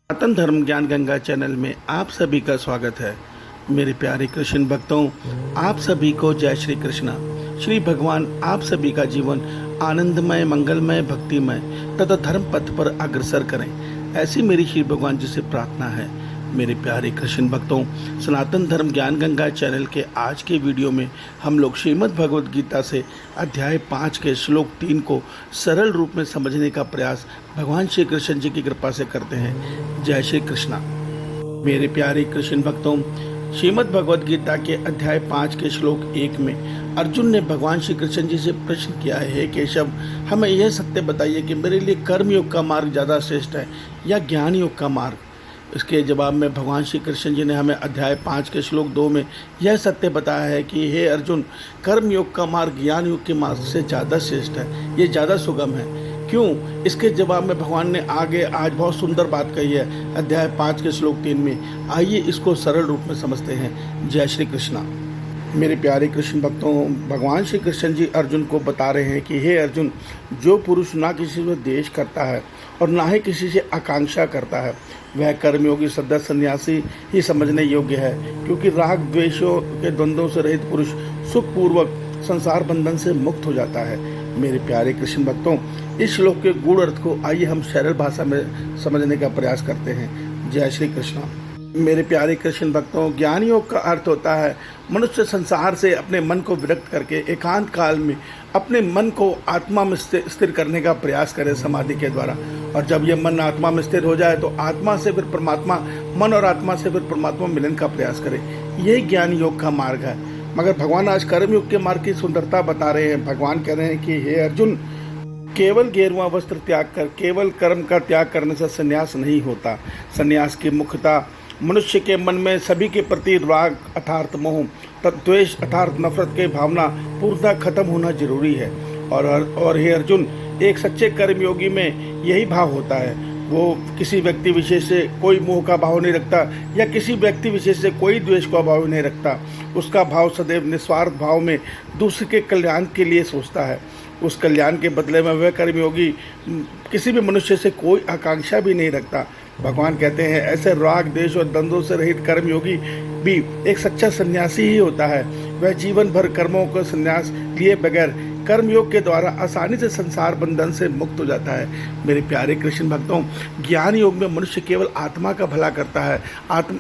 सनातन धर्म ज्ञान गंगा चैनल में आप सभी का स्वागत है। मेरे प्यारे कृष्ण भक्तों, आप सभी को जय श्री कृष्णा। श्री भगवान आप सभी का जीवन आनंदमय, मंगलमय, भक्तिमय तथा धर्म पथ पर अग्रसर करें, ऐसी मेरी श्री भगवान जी से प्रार्थना है। मेरे प्यारे कृष्ण भक्तों, सनातन धर्म ज्ञान गंगा चैनल के आज के वीडियो में हम लोग श्रीमद् भगवद गीता से अध्याय 5 के श्लोक 3 को सरल रूप में समझने का प्रयास भगवान श्री कृष्ण जी की कृपा से करते हैं। जय श्री कृष्णा। मेरे प्यारे कृष्ण भक्तों, श्रीमद् भगवद गीता के अध्याय 5 के श्लोक 1 में अर्जुन ने भगवान श्री कृष्ण जी से प्रश्न किया है, हे केशव, हमें यह सत्य बताइए कि मेरे लिए कर्म योग का मार्ग ज़्यादा श्रेष्ठ है या ज्ञान योग का मार्ग। इसके जवाब में भगवान श्री कृष्ण जी ने हमें अध्याय 5 के श्लोक 2 में यह सत्य बताया है कि हे अर्जुन, कर्म योग का मार्ग ज्ञान योग के मार्ग से ज़्यादा श्रेष्ठ है, ये ज़्यादा सुगम है। क्यों? इसके जवाब में भगवान ने आगे आज बहुत सुंदर बात कही है अध्याय 5 के श्लोक 3 में। आइए इसको सरल रूप में समझते हैं। जय श्री कृष्णा। मेरे प्यारे कृष्ण भक्तों, भगवान श्री कृष्ण जी अर्जुन को बता रहे हैं कि हे अर्जुन, जो पुरुष ना किसी से द्वेष करता है और ना ही किसी से आकांक्षा करता है, वह कर्मयोगी सदा सन्यासी ही समझने योग्य है, क्योंकि राग द्वेषों के द्वंद्वों से रहित पुरुष सुखपूर्वक संसार बंधन से मुक्त हो जाता है। मेरे प्यारे कृष्ण भक्तों, इस श्लोक के गूढ़ अर्थ को आइए हम सरल भाषा में समझने का प्रयास करते हैं। जय श्री कृष्णा। मेरे प्यारे कृष्ण भक्तों, ज्ञान योग का अर्थ होता है मनुष्य संसार से अपने मन को विरक्त करके एकांत काल में अपने मन को आत्मा में स्थिर करने का प्रयास करे समाधि के द्वारा। और जब यह मन आत्मा में स्थिर हो जाए तो आत्मा से फिर परमात्मा, मन और आत्मा से फिर परमात्मा मिलन का प्रयास करे। यही ज्ञान योग का मार्ग है। मगर भगवान आज कर्म योग के मार्ग की सुंदरता बता रहे हैं। भगवान कह रहे हैं कि हे अर्जुन, केवल गेरुआ वस्त्र त्याग कर, केवल कर्म का त्याग करने से संन्यास नहीं होता। संन्यास की मुख्यता मनुष्य के मन में सभी के प्रति राग अर्थात मोह, द्वेष अर्थात नफरत के भावना पूर्णतः खत्म होना जरूरी है। और हे अर्जुन, एक सच्चे कर्मयोगी में यही भाव होता है। वो किसी व्यक्ति विशेष से कोई मोह का भाव नहीं रखता या किसी व्यक्ति विशेष से कोई द्वेष का भाव नहीं रखता। उसका भाव सदैव निस्वार्थ भाव में दूसरे के कल्याण के लिए सोचता है। उस कल्याण के बदले में वह कर्मयोगी किसी भी मनुष्य से कोई आकांक्षा भी नहीं रखता। भगवान कहते हैं ऐसे राग देश और द्वंद्वों से रहित कर्मयोगी भी एक सच्चा सन्यासी ही होता है। वह जीवन भर कर्मों को संन्यास लिए बगैर कर्मयोग के द्वारा आसानी से संसार बंधन से मुक्त हो जाता है। मेरे प्यारे कृष्ण भक्तों, ज्ञान योग में मनुष्य केवल आत्मा का भला करता है,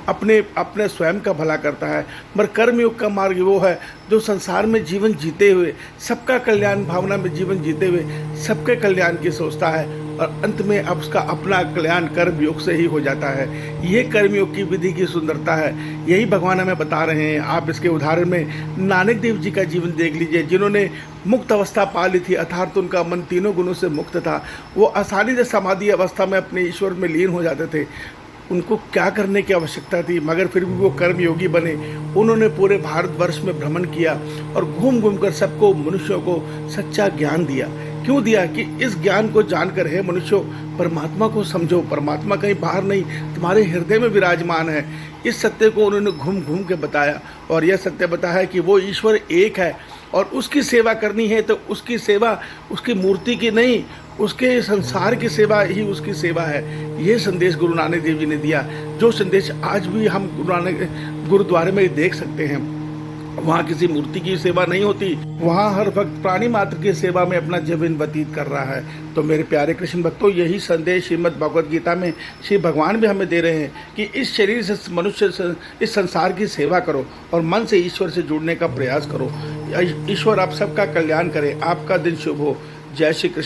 अपने स्वयं का भला करता है। मगर कर्मयोग का मार्ग वो है जो संसार में जीवन जीते हुए, सबका कल्याण भावना में जीवन जीते हुए सबके कल्याण की सोचता है और अंत में अब उसका अपना कल्याण कर्मयोग से ही हो जाता है। ये कर्मयोग की विधि की सुंदरता है। यही भगवान हमें बता रहे हैं। आप इसके उदाहरण में नानक देव जी का जीवन देख लीजिए, जिन्होंने मुक्त अवस्था पा ली थी, अर्थात उनका मन तीनों गुणों से मुक्त था। वो आसानी से समाधि अवस्था में अपने ईश्वर में लीन हो जाते थे। उनको क्या करने की आवश्यकता थी, मगर फिर भी वो कर्मयोगी बने। उन्होंने पूरे भारतवर्ष में भ्रमण किया और घूम घूम कर सबको, मनुष्यों को सच्चा ज्ञान दिया। क्यों दिया? कि इस ज्ञान को जानकर हे मनुष्यों, परमात्मा को समझो। परमात्मा कहीं बाहर नहीं, तुम्हारे हृदय में विराजमान है। इस सत्य को उन्होंने घूम घूम के बताया और यह सत्य बताया कि वो ईश्वर एक है और उसकी सेवा करनी है तो उसकी सेवा उसकी मूर्ति की नहीं, उसके संसार की सेवा ही उसकी सेवा है। ये संदेश गुरु नानक देव जी ने दिया, जो संदेश आज भी हम गुरुद्वारे में देख सकते हैं। वहाँ किसी मूर्ति की सेवा नहीं होती, वहाँ हर वक्त प्राणी मात्र की सेवा में अपना जीवन व्यतीत कर रहा है। तो मेरे प्यारे कृष्ण भक्तों, यही संदेश श्रीमद् भगवद गीता में श्री भगवान भी हमें दे रहे हैं कि इस शरीर से मनुष्य इस संसार की सेवा करो और मन से ईश्वर से जुड़ने का प्रयास करो। ईश्वर आप सबका कल्याण करे। आपका दिन शुभ हो। जय श्री कृष्ण।